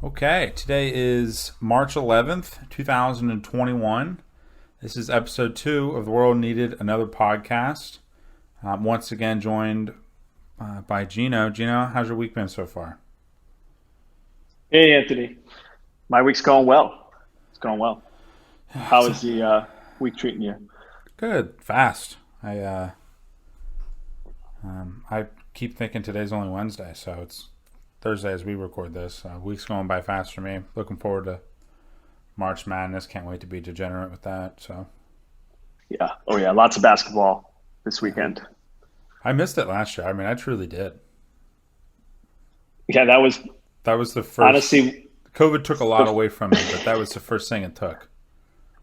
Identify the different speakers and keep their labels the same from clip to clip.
Speaker 1: Okay, today is March 11th, 2021. This is episode 2 of The World Needed Another Podcast. Once again joined by Gino. Gino, how's your week been so far?
Speaker 2: Hey, Anthony. My week's going well. It's going well. How is the week treating you?
Speaker 1: Good, fast. I keep thinking today's only Wednesday, so it's Thursday as we record this. Week's going by fast for me. Looking forward to March Madness. Can't wait to be degenerate with that. So,
Speaker 2: yeah. Oh, yeah. Lots of basketball this weekend.
Speaker 1: I missed it last year. I mean, I truly did.
Speaker 2: Yeah, that was
Speaker 1: the first.
Speaker 2: Honestly,
Speaker 1: COVID took a lot away from me, but that was the first thing it took.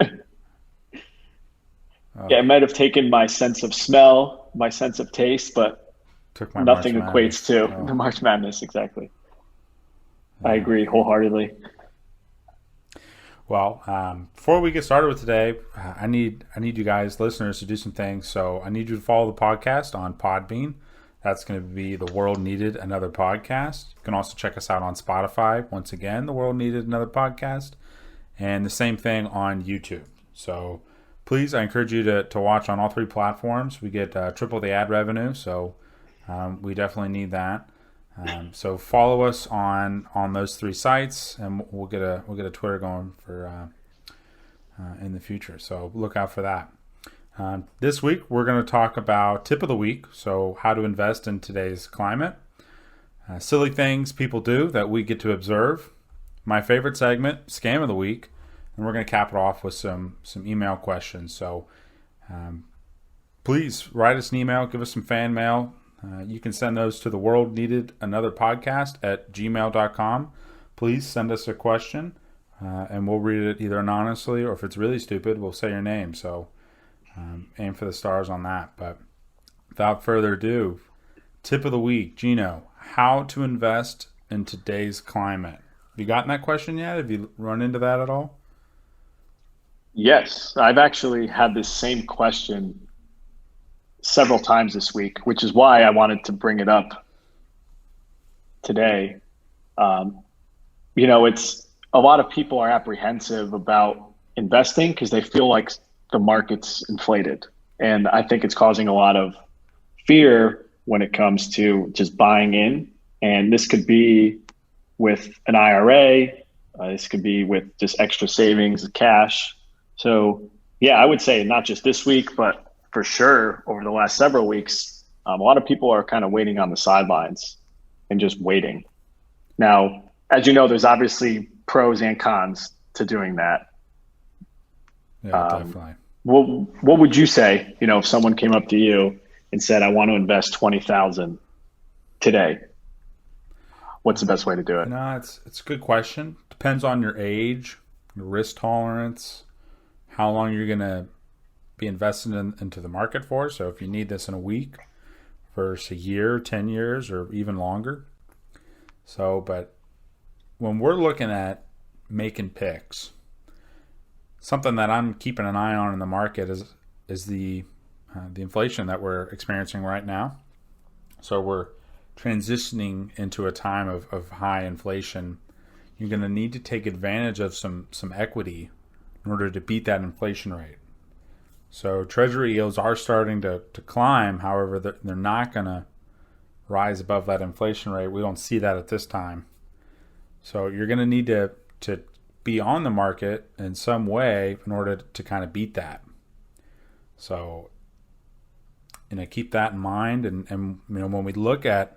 Speaker 2: Yeah, it might have taken my sense of smell, my sense of taste, but
Speaker 1: took my
Speaker 2: nothing
Speaker 1: March
Speaker 2: equates to
Speaker 1: Madness.
Speaker 2: the March Madness. Exactly. I agree wholeheartedly.
Speaker 1: Well, before we get started with today, I need you guys, listeners, to do some things. So I need you to follow the podcast on Podbean. That's going to be The World Needed Another Podcast. You can also check us out on Spotify. Once again, The World Needed Another Podcast. And the same thing on YouTube. So please, I encourage you to watch on all three platforms. We get triple the ad revenue, so we definitely need that. So follow us on those three sites, and we'll get a Twitter going for in the future. So look out for that. This week we're going to talk about tip of the week. So how to invest in today's climate. Silly things people do that we get to observe. My favorite segment, scam of the week, and we're going to cap it off with some email questions. So please write us an email, give us some fan mail. You can send those to theworldneededanotherpodcast at gmail.com. Please send us a question, and we'll read it either anonymously, or if it's really stupid, we'll say your name. So aim for the stars on that. But without further ado, tip of the week. Gino, how to invest in today's climate. Have you gotten that question yet? Have you run into that at all?
Speaker 2: Yes, I've actually had this same question several times this week, which is why I wanted to bring it up today. It's a lot of people are apprehensive about investing because they feel like the market's inflated. And I think it's causing a lot of fear when it comes to just buying in. And this could be with an IRA. This could be with just extra savings, cash. So yeah, I would say not just this week, but for sure over the last several weeks, a lot of people are kind of waiting on the sidelines and just waiting. Now, as you know, there's obviously pros and cons to doing that.
Speaker 1: Yeah, definitely.
Speaker 2: What would you say, if someone came up to you and said, I want to invest $20,000 today? What's the best way to do it?
Speaker 1: No, it's a good question. Depends on your age, your risk tolerance, how long you're going to be invested into the market for. So if you need this in a week versus a year, 10 years, or even longer. So, but when we're looking at making picks, something that I'm keeping an eye on in the market is the inflation that we're experiencing right now. So we're transitioning into a time of high inflation. You're going to need to take advantage of some equity in order to beat that inflation rate. So treasury yields are starting to climb. However, they're not going to rise above that inflation rate. We don't see that at this time. So you're going to need to be on the market in some way in order to kind of beat that. So, keep that in mind. And when we look at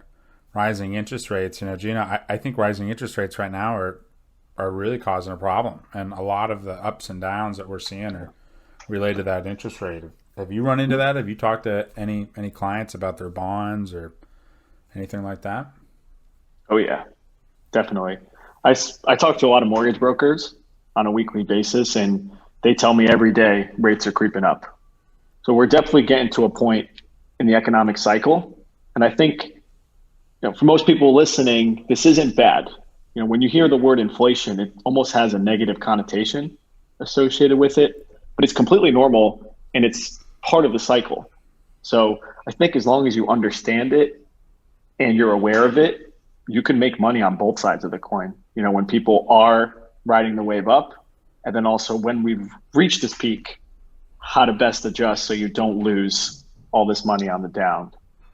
Speaker 1: rising interest rates, Gina, I think rising interest rates right now are really causing a problem. And a lot of the ups and downs that we're seeing are related to that interest rate. Have you run into that? Have you talked to any clients about their bonds or anything like that?
Speaker 2: Oh yeah, definitely. I talk to a lot of mortgage brokers on a weekly basis, and they tell me every day rates are creeping up. So we're definitely getting to a point in the economic cycle. And I think, for most people listening, this isn't bad. When you hear the word inflation, it almost has a negative connotation associated with it, but it's completely normal and it's part of the cycle. So I think as long as you understand it and you're aware of it, you can make money on both sides of the coin. When people are riding the wave up, and then also when we've reached this peak, how to best adjust so you don't lose all this money on the down.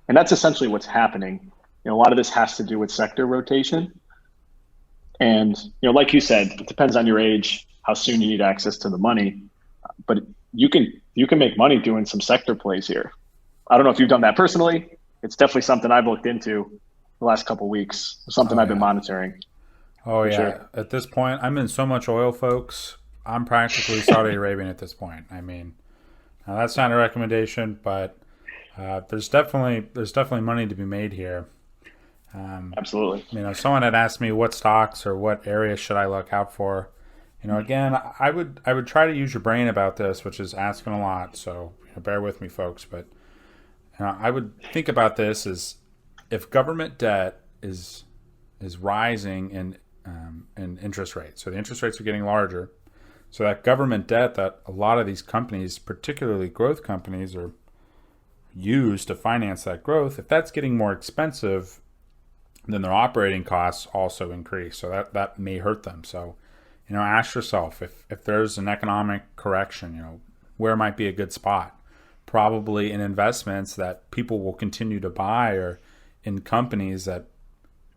Speaker 2: And that's essentially what's happening. A lot of this has to do with sector rotation. And, like you said, it depends on your age, how soon you need access to the money. But you can make money doing some sector plays here. I don't know if you've done that personally. It's definitely something I've looked into the last couple of weeks, something I've been monitoring.
Speaker 1: Oh, yeah. Sure. At this point, I'm in so much oil, folks. I'm practically Saudi Arabian at this point. I mean, now that's not a recommendation, but there's definitely money to be made here.
Speaker 2: Absolutely.
Speaker 1: Someone had asked me what stocks or what areas should I look out for. Again, I would try to use your brain about this, which is asking a lot. So bear with me, folks. But I would think about this as if government debt is rising in interest rates. So the interest rates are getting larger. So that government debt that a lot of these companies, particularly growth companies, are used to finance that growth, if that's getting more expensive, then their operating costs also increase. So that may hurt them. So, ask yourself if there's an economic correction, where might be a good spot? Probably in investments that people will continue to buy, or in companies that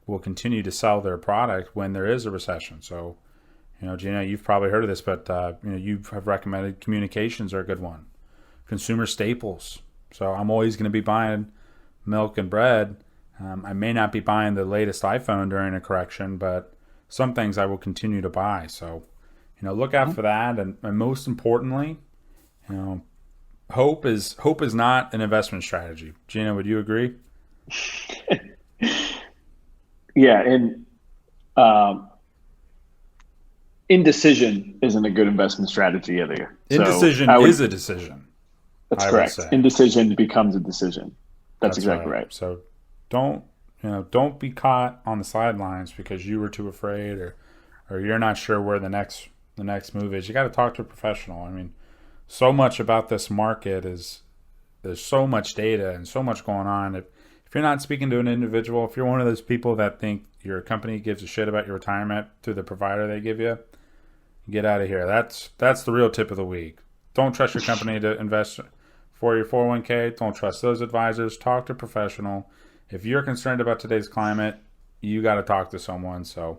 Speaker 1: will continue to sell their product when there is a recession. So, Gina, you've probably heard of this, but you have recommended communications are a good one. Consumer staples. So I'm always going to be buying milk and bread. I may not be buying the latest iPhone during a correction, but some things I will continue to buy. So, look out for that. And most importantly, hope is not an investment strategy. Gina, would you agree?
Speaker 2: Yeah. And indecision isn't a good investment strategy either.
Speaker 1: Indecision is a decision.
Speaker 2: That's correct. Indecision becomes a decision. That's exactly right.
Speaker 1: So don't be caught on the sidelines because you were too afraid or you're not sure where the next move is. You got to talk to a professional. I mean, so much about this market is there's so much data and so much going on. If you're not speaking to an individual, if you're one of those people that think your company gives a shit about your retirement through the provider they give you, get out of here. That's the real tip of the week. Don't trust your company to invest for your 401k. Don't trust those advisors. Talk to a professional. If you're concerned about today's climate, you got to talk to someone. So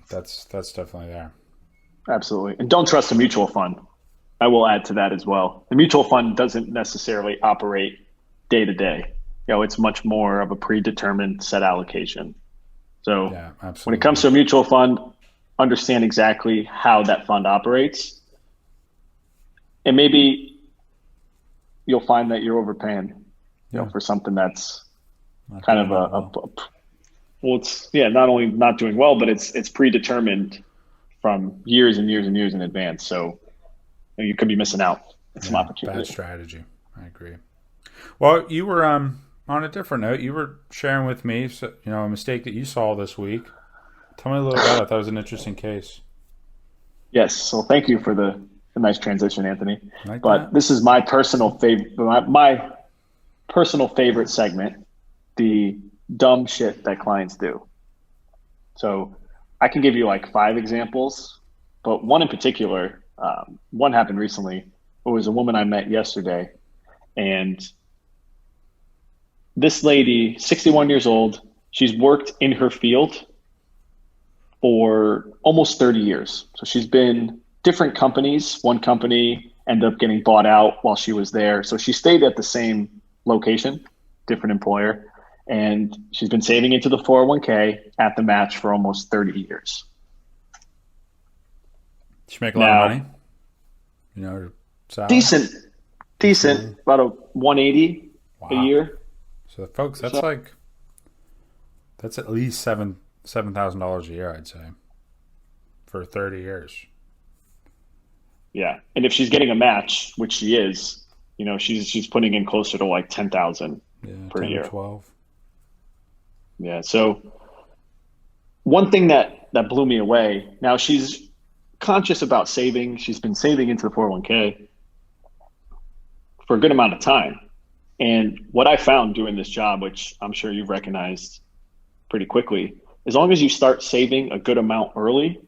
Speaker 1: that's definitely there.
Speaker 2: Absolutely. And don't trust a mutual fund. I will add to that as well. The mutual fund doesn't necessarily operate day to day. It's much more of a predetermined set allocation. So when it comes to a mutual fund, understand exactly how that fund operates. And maybe you'll find that you're overpaying, for something that's not kind of it's not only not doing well, but it's predetermined from years and years and years in advance. So you could be missing out on some opportunity.
Speaker 1: Bad strategy. I agree. Well, you were on a different note. You were sharing with me, a mistake that you saw this week. Tell me a little about it. That was an interesting case.
Speaker 2: Yes. So thank you for the nice transition, Anthony. This is my personal favorite. My personal favorite segment, the dumb shit that clients do. So I can give you like 5 examples, but one in particular, one happened recently. It was a woman I met yesterday, and this lady, 61 years old, she's worked in her field for almost 30 years. So she's been different companies. One company ended up getting bought out while she was there. So she stayed at the same location, different employer, and she's been saving into the 401k at the match for almost 30 years.
Speaker 1: She make a lot of money?
Speaker 2: Salary? Decent, about a 180 a year.
Speaker 1: So folks, that's at least $7,000 a year, I'd say, for 30 years.
Speaker 2: Yeah, and if she's getting a match, which she is, she's putting in closer to like 10,000 per
Speaker 1: 10
Speaker 2: year.
Speaker 1: 12.
Speaker 2: Yeah. So one thing that blew me away. Now she's conscious about saving. She's been saving into the 401k for a good amount of time. And what I found doing this job, which I'm sure you've recognized, pretty quickly. As long as you start saving a good amount early,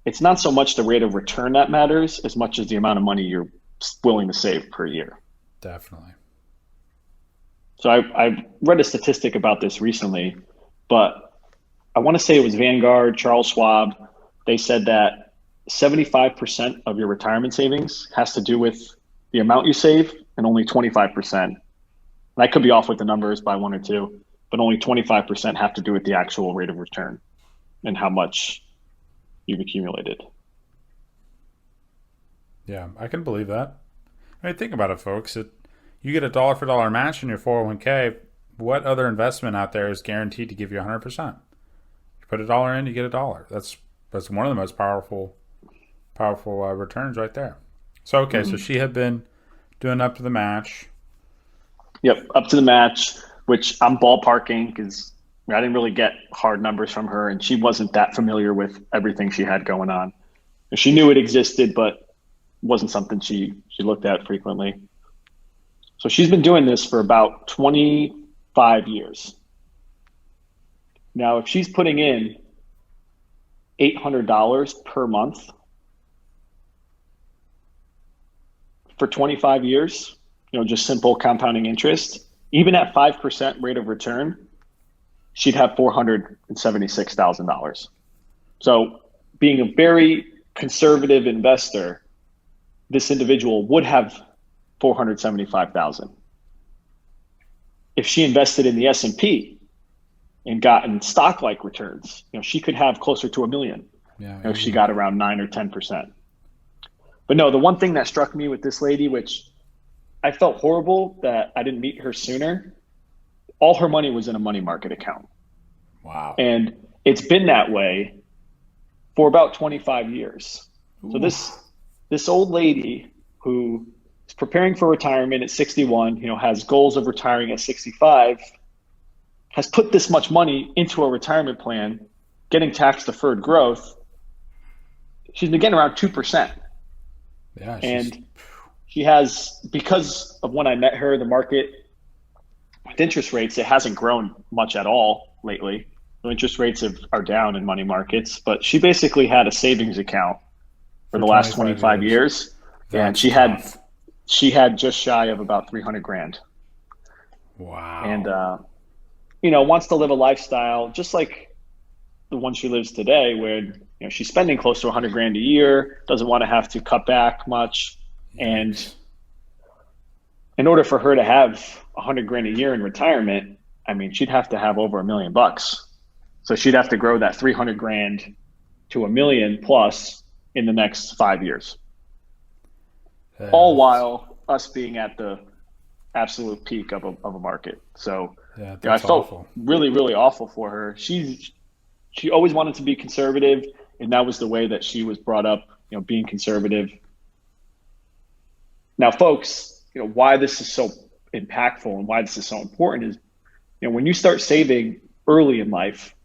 Speaker 2: it's not so much the rate of return that matters as much as the amount of money you're willing to save per year.
Speaker 1: Definitely.
Speaker 2: So I read a statistic about this recently, but I want to say it was Vanguard, Charles Schwab. They said that 75% of your retirement savings has to do with the amount you save, and only 25%. And I could be off with the numbers by 1 or 2, but only 25% have to do with the actual rate of return and how much you've accumulated.
Speaker 1: Yeah, I can believe that. I mean, think about it, folks. You get a dollar for dollar match in your 401k. What other investment out there is guaranteed to give you 100%? You put $1 in, you get $1. That's one of the most powerful returns right there. So, okay, so she had been doing up to the match.
Speaker 2: Yep, up to the match, which I'm ballparking because I didn't really get hard numbers from her, and she wasn't that familiar with everything she had going on. She knew it existed, but wasn't something she looked at frequently. So she's been doing this for about 25 years. Now, if she's putting in $800 per month for 25 years, just simple compounding interest, even at 5% rate of return, she'd have $476,000. So being a very conservative investor, this individual would have $475,000. If she invested in the S&P and gotten stock-like returns, she could have closer to $1 million. If she got around 9 or 10%. But no, the one thing that struck me with this lady, which I felt horrible that I didn't meet her sooner, all her money was in a money market account.
Speaker 1: Wow.
Speaker 2: And it's been that way for about 25 years. Ooh. So this old lady who is preparing for retirement at 61, has goals of retiring at 65, has put this much money into a retirement plan, getting tax deferred growth. She's been getting around 2%.
Speaker 1: Yeah.
Speaker 2: And she has, because of when I met her, the market with interest rates, it hasn't grown much at all lately. So interest rates are down in money markets, but she basically had a savings account for the last 25 years. And she had just shy of about 300 grand.
Speaker 1: Wow.
Speaker 2: And, wants to live a lifestyle just like the one she lives today, where, she's spending close to 100 grand a year, doesn't want to have to cut back much. And in order for her to have 100 grand a year in retirement, I mean, she'd have to have over $1 million. So she'd have to grow that 300 grand to $1 million plus in the next 5 years. All while us being at the absolute peak of a market. So I felt really, really awful for her. She always wanted to be conservative, and that was the way that she was brought up, being conservative. Now, folks, why this is so impactful and why this is so important is, when you start saving early in life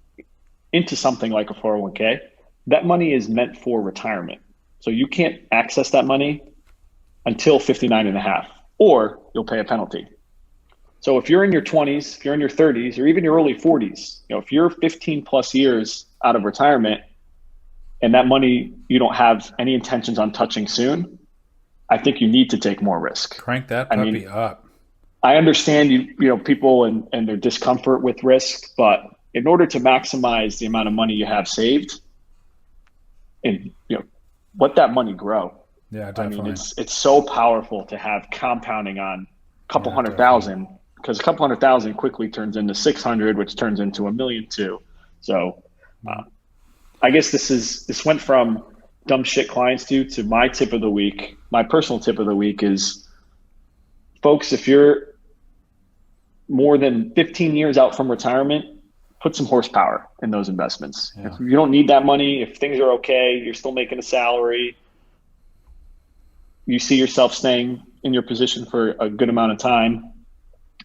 Speaker 2: into something like a 401k, that money is meant for retirement. So you can't access that money until 59 and a half, or you'll pay a penalty. So if you're in your 20s, if you're in your 30s, or even your early 40s, if you're 15 plus years out of retirement and that money you don't have any intentions on touching soon, I think you need to take more risk.
Speaker 1: Crank that puppy up.
Speaker 2: I understand people and their discomfort with risk, but in order to maximize the amount of money you have saved and let that money grow.
Speaker 1: Yeah, definitely.
Speaker 2: I mean, it's so powerful to have compounding on a couple $100,000, because a couple $100,000 quickly turns into 600, which turns into $1 million too. So I guess this went from dumb shit clients do to my tip of the week. My personal tip of the week is, folks, if you're more than 15 years out from retirement, put some horsepower in those investments. Yeah. If you don't need that money, if things are okay, you're still making a salary, you see yourself staying in your position for a good amount of time,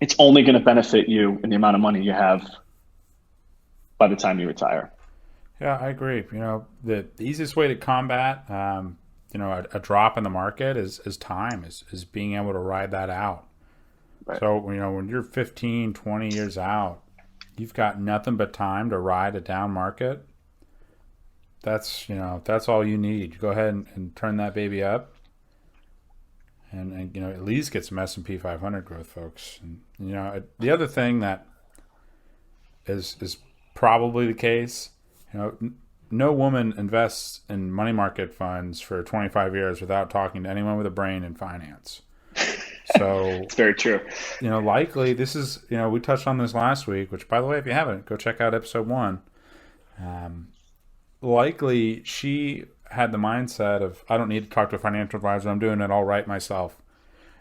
Speaker 2: it's only going to benefit you in the amount of money you have by the time you retire.
Speaker 1: Yeah, I agree. The easiest way to combat, a drop in the market is time, is being able to ride that out. Right. So, when you're 15, 20 years out, you've got nothing but time to ride a down market, that's all you need. Go ahead and turn that baby up, and at least get some S&P 500 growth, folks. And the other thing that is probably the case, no woman invests in money market funds for 25 years without talking to anyone with a brain in finance. So
Speaker 2: it's very true.
Speaker 1: Likely this is, we touched on this last week, which, by the way, if you haven't, go check out episode 1. Likely she had the mindset of, I don't need to talk to a financial advisor. I'm doing it all right myself.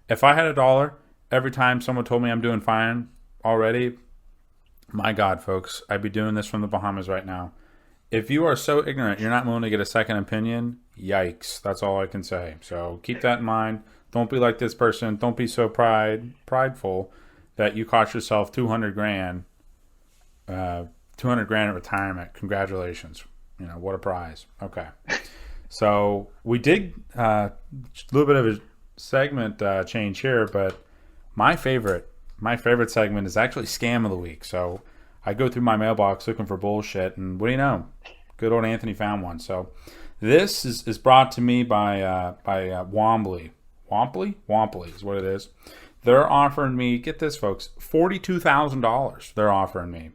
Speaker 1: If I had $1 every time someone told me I'm doing fine already, my God, folks, I'd be doing this from the Bahamas right now. If you are so ignorant, you're not willing to get a second opinion, yikes. That's all I can say. So keep that in mind. Don't be like this person. Don't be so prideful that you cost yourself $200,000 in retirement. Congratulations. What a prize. Okay. So we did a little bit of a segment change here, but my favorite segment is actually Scam of the Week. So I go through my mailbox looking for bullshit, and what do you know? Good old Anthony found one. So this is brought to me by Wombly. Womply is what it is. They're offering me, get this, folks, $42,000 they're offering me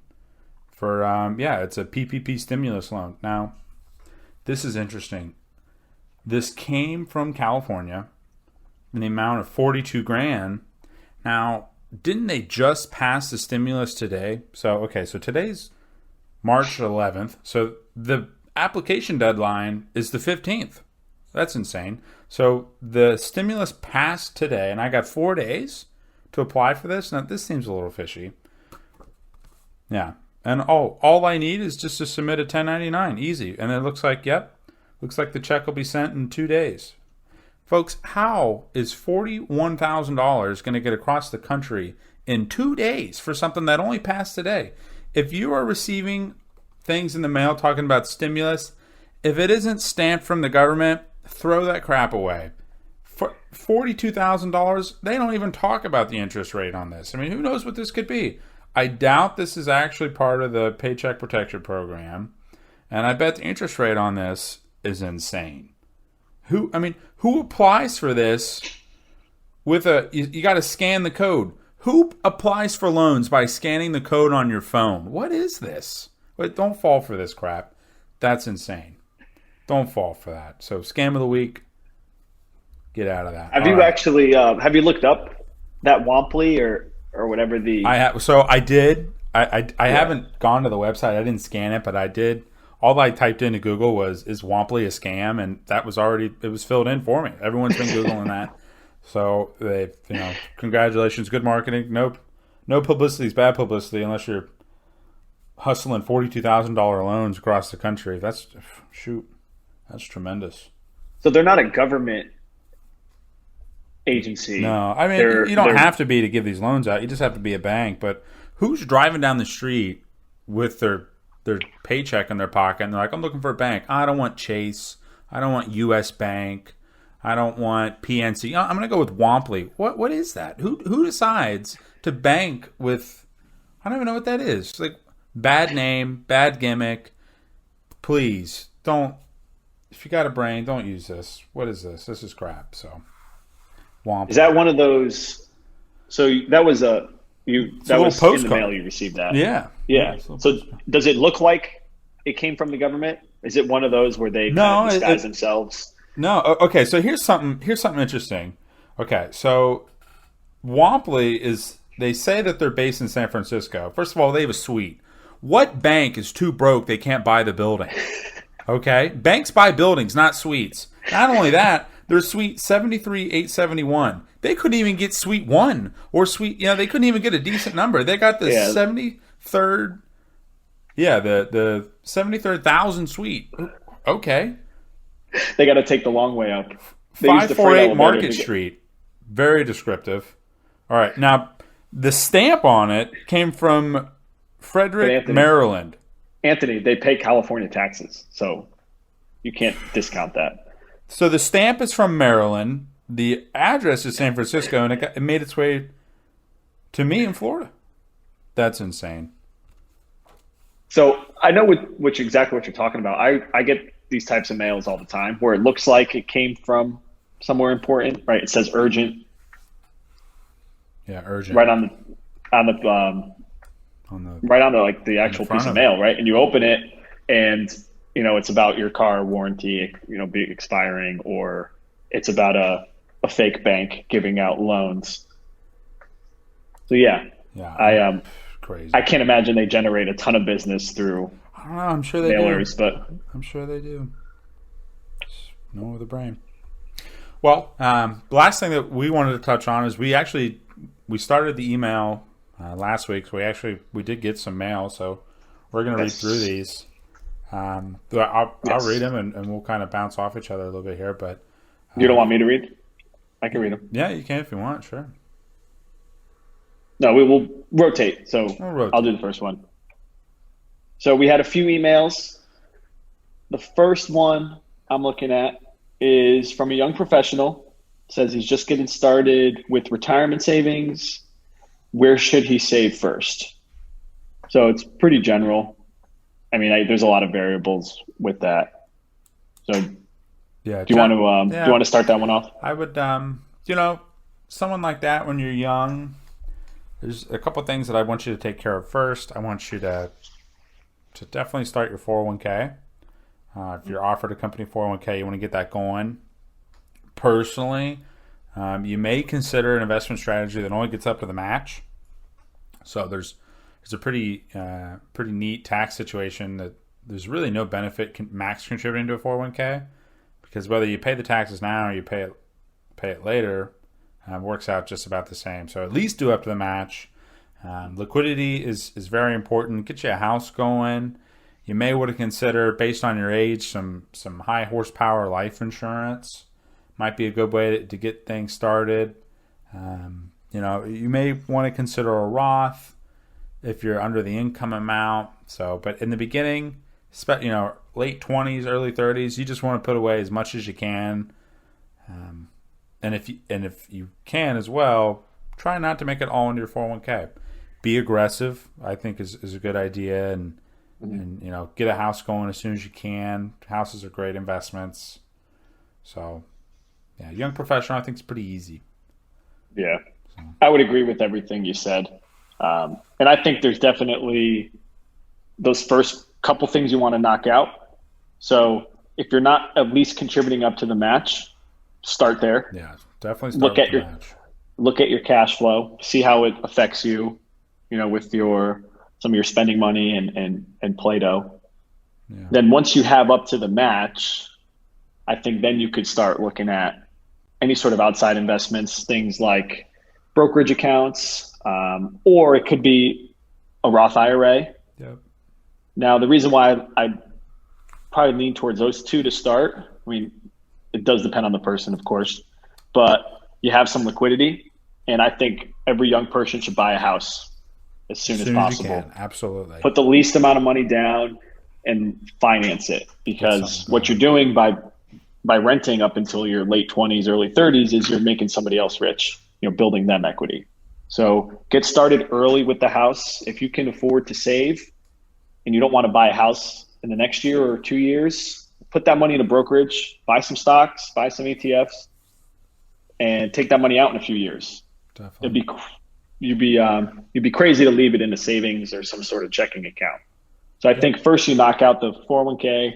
Speaker 1: for, it's a PPP stimulus loan. Now, this is interesting. This came from California in the amount of $42,000. Now, didn't they just pass the stimulus today? So today's March 11th. So the application deadline is the 15th. That's insane. So the stimulus passed today, and I got 4 days to apply for this. Now, this seems a little fishy. Yeah. And all I need is just to submit a 1099. Easy. And it looks like, looks like the check will be sent in 2 days. Folks, how is $41,000 going to get across the country in 2 days for something that only passed today? If you are receiving things in the mail talking about stimulus, if it isn't stamped from the government, throw that crap away. For $42,000, they don't even talk about the interest rate on this. I mean, who knows what this could be? I doubt this is actually part of the Paycheck Protection Program, and I bet the interest rate on this is insane. Who applies for this with you got to scan the code. Who applies for loans by scanning the code on your phone? What is this? Wait, don't fall for this crap. That's insane. Don't fall for that. So, Scam of the Week, get out of that.
Speaker 2: Have you actually have you looked up that Womply or whatever the?
Speaker 1: I have. So I did. I haven't gone to the website. I didn't scan it, but I did. All I typed into Google was, is Womply a scam? And that was it was filled in for me. Everyone's been Googling that. So they, congratulations, good marketing. No publicity is bad publicity unless you're hustling $42,000 loans across the country. That's tremendous.
Speaker 2: So they're not a government agency.
Speaker 1: No, I mean, you don't have to be to give these loans out. You just have to be a bank. But who's driving down the street with their paycheck in their pocket and they're like, I'm looking for a bank. I don't want Chase. I don't want U.S. Bank. I don't want PNC. I'm going to go with Womply. What is that? Who decides to bank with? I don't even know what that is. It's like, bad name, bad gimmick. Please don't. If you got a brain, don't use this. What is this? This is crap. So, Womply.
Speaker 2: Is that one of those? So that was that was in the mail. You received that.
Speaker 1: Yeah.
Speaker 2: So does it look like it came from the government? Is it one of those where they kind of disguise themselves?
Speaker 1: No. Okay. So here's something interesting. Okay. So Womply is. They say that they're based in San Francisco. First of all, they have a suite. What bank is too broke they can't buy the building? Okay? Banks buy buildings, not suites. Not only that, there's suite 73,871. They couldn't even get suite 1 or suite, they couldn't even get a decent number. They got the 73rd, the 73rd,000 suite. Okay.
Speaker 2: They got to take the long way up.
Speaker 1: 548 Market Street. Very descriptive. All right. Now, the stamp on it came from Frederick, Maryland.
Speaker 2: Anthony, they pay California taxes, so you can't discount that.
Speaker 1: So the stamp is from Maryland. The address is San Francisco, and it made its way to me in Florida. That's insane.
Speaker 2: So I know exactly what you're talking about. I get these types of mails all the time where it looks like it came from somewhere important, right? It says urgent.
Speaker 1: Yeah, urgent.
Speaker 2: Right on the right on the like the actual piece of mail, right? And you open it, and it's about your car warranty, be expiring, or it's about a fake bank giving out loans. So yeah,
Speaker 1: crazy.
Speaker 2: I can't imagine they generate a ton of business through.
Speaker 1: I don't know. I'm sure they
Speaker 2: mailers,
Speaker 1: do.
Speaker 2: But
Speaker 1: I'm sure they do. No with a brain. Well, the last thing that we wanted to touch on is we started the email last week. So we did get some mail. So we're going to read through these. I'll read them and we'll kind of bounce off each other a little bit here. But
Speaker 2: you don't want me to read? I can read them.
Speaker 1: Yeah, you can if you want. Sure.
Speaker 2: No, we will rotate. So I'll do the first one. So we had a few emails. The first one I'm looking at is from a young professional. It says he's just getting started with retirement savings. Where should he save first? So it's pretty general. I mean, there's a lot of variables with that. So
Speaker 1: yeah,
Speaker 2: do you want to start that one off?
Speaker 1: I would, someone like that when you're young, there's a couple things that I want you to take care of first. I want you to definitely start your 401k. If you're offered a company 401k, you want to get that going. Personally, you may consider an investment strategy that only gets up to the match. So there's a pretty neat tax situation that there's really no benefit max contributing to a 401k, because whether you pay the taxes now or you pay it later, works out just about the same. So at least do up to the match. Liquidity is very important. Get you a house going. You may want to consider, based on your age, some high horsepower life insurance. Might be a good way to get things started. You may want to consider a Roth if you're under the income amount. But in the beginning, late 20s, early 30s, you just want to put away as much as you can. And if you can as well, try not to make it all into your 401k. Be aggressive, I think, is a good idea, and get a house going as soon as you can. Houses are great investments. So, yeah, young professional, I think it's pretty easy.
Speaker 2: Yeah, I would agree with everything you said, and I think there's definitely those first couple things you want to knock out. So if you're not at least contributing up to the match, start there.
Speaker 1: Yeah, definitely start with the match.
Speaker 2: Look at your cash flow, see how it affects you, with some of your spending money and Play-Doh. Yeah. Then once you have up to the match, I think then you could start looking at any sort of outside investments, things like brokerage accounts, or it could be a Roth IRA.
Speaker 1: Yep.
Speaker 2: Now, the reason why I probably lean towards those two to start, I mean, it does depend on the person, of course, but you have some liquidity, and I think every young person should buy a house as soon as possible.
Speaker 1: You can. Absolutely.
Speaker 2: Put the least amount of money down and finance it, because what you're doing by renting up until your late 20s, early 30s is you're making somebody else rich, building them equity. So get started early with the house. If you can afford to save and you don't want to buy a house in the next year or 2 years, put that money in a brokerage, buy some stocks, buy some ETFs, and take that money out in a few years. Definitely. You'd be crazy to leave it in a savings or some sort of checking account. So I think first you knock out the 401k,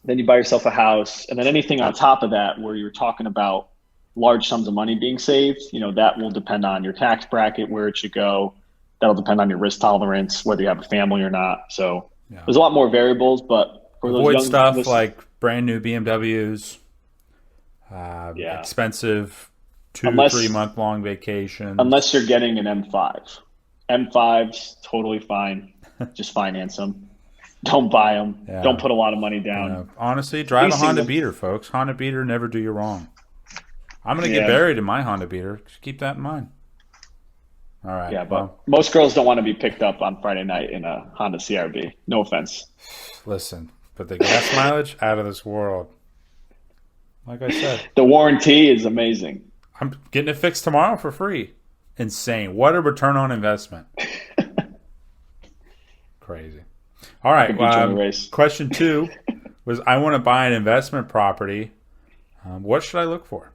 Speaker 2: then you buy yourself a house, and then anything on top of that where you're talking about large sums of money being saved, that will depend on your tax bracket, where it should go. That'll depend on your risk tolerance, whether you have a family or not. So there's a lot more variables, but for those young
Speaker 1: stuff like brand new BMWs, expensive 2 to 3 month long vacations.
Speaker 2: Unless you're getting an M5. M5's totally fine. Just finance them. Don't buy them. Yeah. Don't put a lot of money down.
Speaker 1: Honestly, drive a Honda Beater, folks. Honda Beater never do you wrong. I'm going to get buried in my Honda Beater. Just keep that in mind. All right.
Speaker 2: Yeah, but most girls don't want to be picked up on Friday night in a Honda CRV. No offense.
Speaker 1: Listen, but the gas mileage, out of this world. Like I said.
Speaker 2: The warranty is amazing.
Speaker 1: I'm getting it fixed tomorrow for free. Insane. What a return on investment. Crazy. All right.
Speaker 2: Beat you in the race.
Speaker 1: Question 2 was, I want to buy an investment property. What should I look for?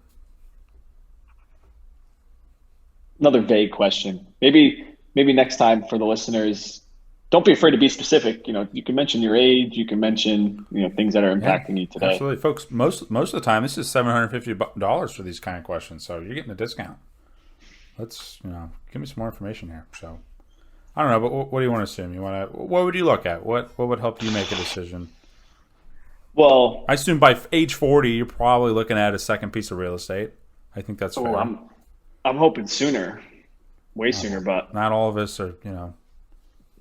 Speaker 2: Another vague question. Maybe next time for the listeners, don't be afraid to be specific. You can mention your age. You can mention things that are impacting you today.
Speaker 1: Absolutely, folks. Most of the time, this is $750 for these kind of questions, so you're getting a discount. Let's give me some more information here. So I don't know, but what do you want to assume? What would you look at? What would help you make a decision?
Speaker 2: Well,
Speaker 1: I assume by age 40, you're probably looking at a second piece of real estate. I think that's fair.
Speaker 2: I'm hoping sooner, way sooner, but
Speaker 1: not all of us are,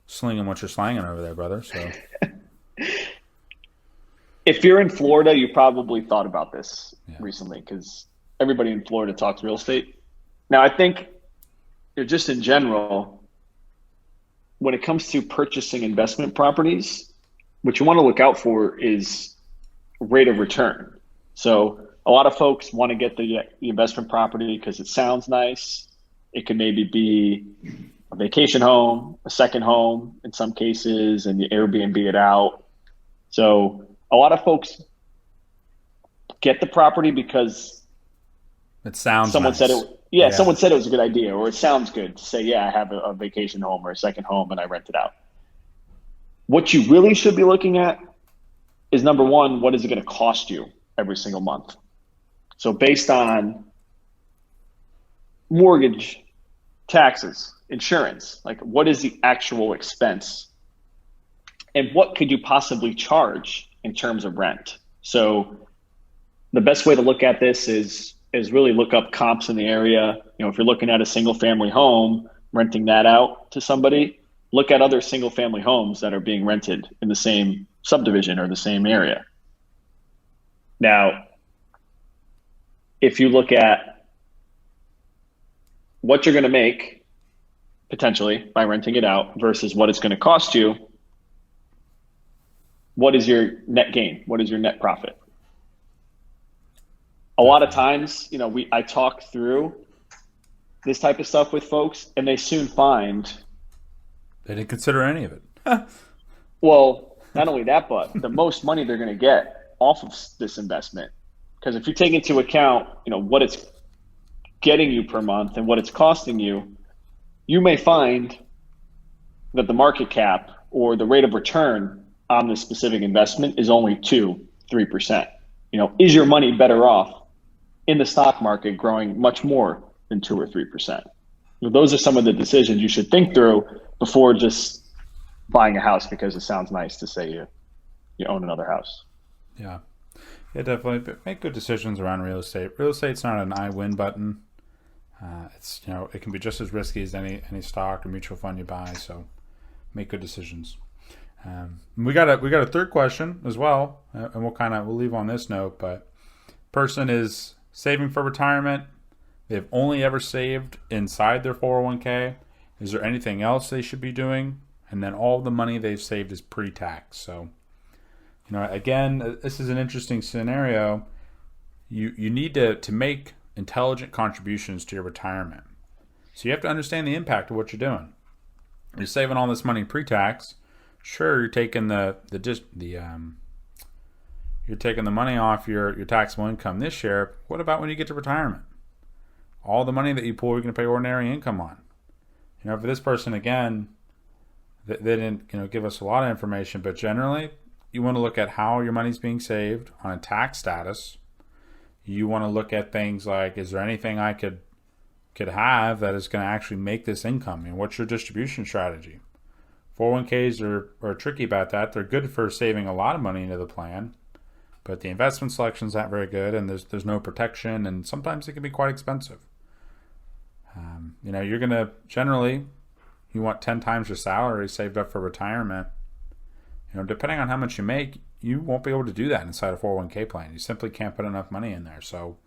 Speaker 1: slinging what you're slanging over there, brother. So,
Speaker 2: if you're in Florida, you probably thought about this recently, because everybody in Florida talks real estate. Now, I think just in general, when it comes to purchasing investment properties, what you want to look out for is rate of return. So a lot of folks want to get the investment property because it sounds nice. It can maybe be a vacation home, a second home in some cases, and you Airbnb it out. So a lot of folks get the property because
Speaker 1: it sounds
Speaker 2: someone
Speaker 1: nice.
Speaker 2: said it. Yeah, someone said it was a good idea, or it sounds good to say, I have a vacation home or a second home and I rent it out. What you really should be looking at is, number one, what is it going to cost you every single month? So based on mortgage, taxes, insurance, like what is the actual expense? And what could you possibly charge in terms of rent? So the best way to look at this is really look up comps in the area. If you're looking at a single family home, renting that out to somebody, look at other single family homes that are being rented in the same subdivision or the same area. Now, if you look at what you're going to make potentially by renting it out versus what it's going to cost you, what is your net gain? What is your net profit? A lot of times, I talk through this type of stuff with folks, and they soon find
Speaker 1: they didn't consider any of it.
Speaker 2: Well, not only that, but the most money they're going to get off of this investment. Because if you take into account, what it's getting you per month and what it's costing you, you may find that the market cap or the rate of return on this specific investment is only 2-3%. Is your money better off in the stock market growing much more than 2 or 3%? Those are some of the decisions you should think through before just buying a house because it sounds nice to say you own another house.
Speaker 1: Yeah, definitely. But make good decisions around real estate. Real estate's not an I win button. It's it can be just as risky as any stock or mutual fund you buy. So make good decisions. We got a third question as well, and we'll leave on this note. But person is saving for retirement. They've only ever saved inside their 401k. Is there anything else they should be doing? And then all the money they've saved is pre-tax. So, again, this is an interesting scenario. You need to make intelligent contributions to your retirement. So you have to understand the impact of what you're doing. You're saving all this money pre-tax. Sure, you're taking the money off your taxable income this year. What about when you get to retirement? All the money that you pull, you're going to pay ordinary income on. For this person, again, they didn't give us a lot of information, but generally, you want to look at how your money's being saved on a tax status. You want to look at things like, is there anything I could have that is going to actually make this income? What's your distribution strategy? 401ks are tricky about that. They're good for saving a lot of money into the plan, but the investment selection's not very good, and there's no protection, and sometimes it can be quite expensive. You're going to generally, you want 10 times your salary saved up for retirement. Depending on how much you make, you won't be able to do that inside a 401k plan. You simply can't put enough money in there. So,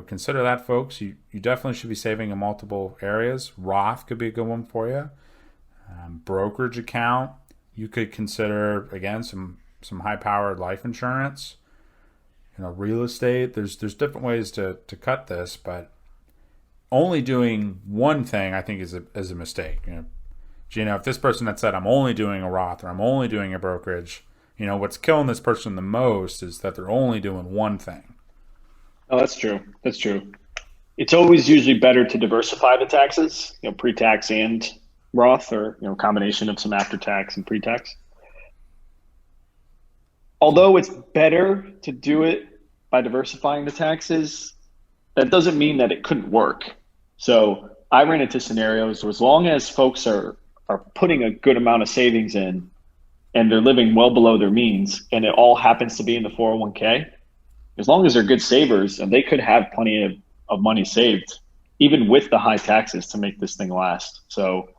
Speaker 1: consider that, folks. You definitely should be saving in multiple areas. Roth could be a good one for you. Brokerage account. You could consider, again, some high-powered life insurance. Real estate. There's different ways to cut this, but only doing one thing, I think, is a mistake. Gino, if this person had said, I'm only doing a Roth or I'm only doing a brokerage, what's killing this person the most is that they're only doing one thing.
Speaker 2: Oh, that's true. That's true. It's always usually better to diversify the taxes, pre-tax and Roth, or combination of some after-tax and pre-tax. Although it's better to do it by diversifying the taxes, that doesn't mean that it couldn't work. So I ran into scenarios where, as long as folks are putting a good amount of savings in and they're living well below their means, and it all happens to be in the 401k, as long as they're good savers, and they could have plenty of money saved, even with the high taxes, to make this thing last. So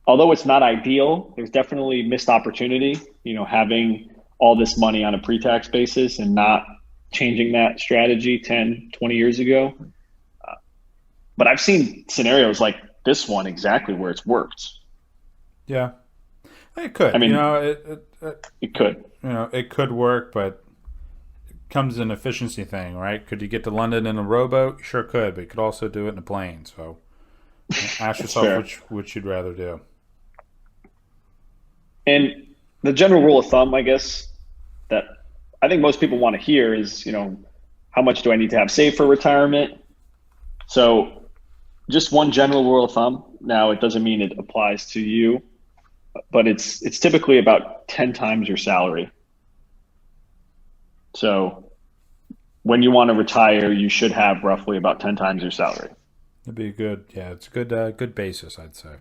Speaker 2: although it's not ideal, there's definitely missed opportunity, having all this money on a pre-tax basis and not changing that strategy 10, 20 years ago. But I've seen scenarios like this one exactly where it's worked.
Speaker 1: Yeah, it could.
Speaker 2: I mean,
Speaker 1: it
Speaker 2: could.
Speaker 1: It could work, but it comes an efficiency thing, right? Could you get to London in a rowboat? Sure could, but you could also do it in a plane. So ask yourself which you'd rather do.
Speaker 2: And the general rule of thumb, I guess, that I think most people want to hear is, how much do I need to have saved for retirement? So just one general rule of thumb. Now, it doesn't mean it applies to you, but it's typically about 10 times your salary. So when you want to retire, you should have roughly about 10 times your salary.
Speaker 1: It'd be it's a good basis, I'd say.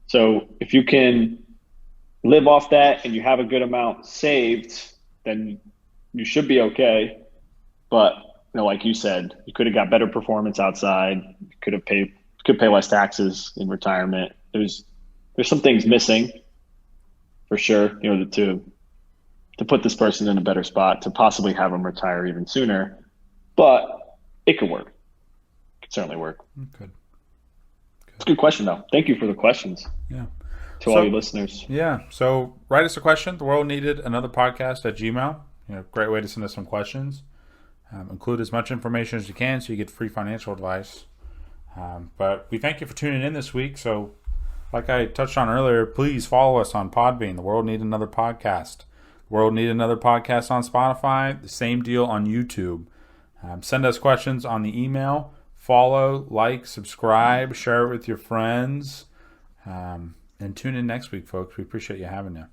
Speaker 2: So if you can live off that and you have a good amount saved, then you should be okay. But like you said, you could have got better performance outside. You could pay less taxes in retirement. There's some things missing for sure, to put this person in a better spot to possibly have them retire even sooner. But it could work. It could certainly work.
Speaker 1: Good.
Speaker 2: It's a good question, though. Thank you for the questions.
Speaker 1: Yeah.
Speaker 2: To all your listeners.
Speaker 1: Yeah. So write us a question. The World Needed Another Podcast at Gmail. Great way to send us some questions. Include as much information as you can so you get free financial advice. But we thank you for tuning in this week. So like I touched on earlier, please follow us on Podbean, The World Need Another Podcast. The World Need Another Podcast on Spotify. The same deal on YouTube. Send us questions on the email. Follow, like, subscribe, share it with your friends. And tune in next week, folks. We appreciate you having you.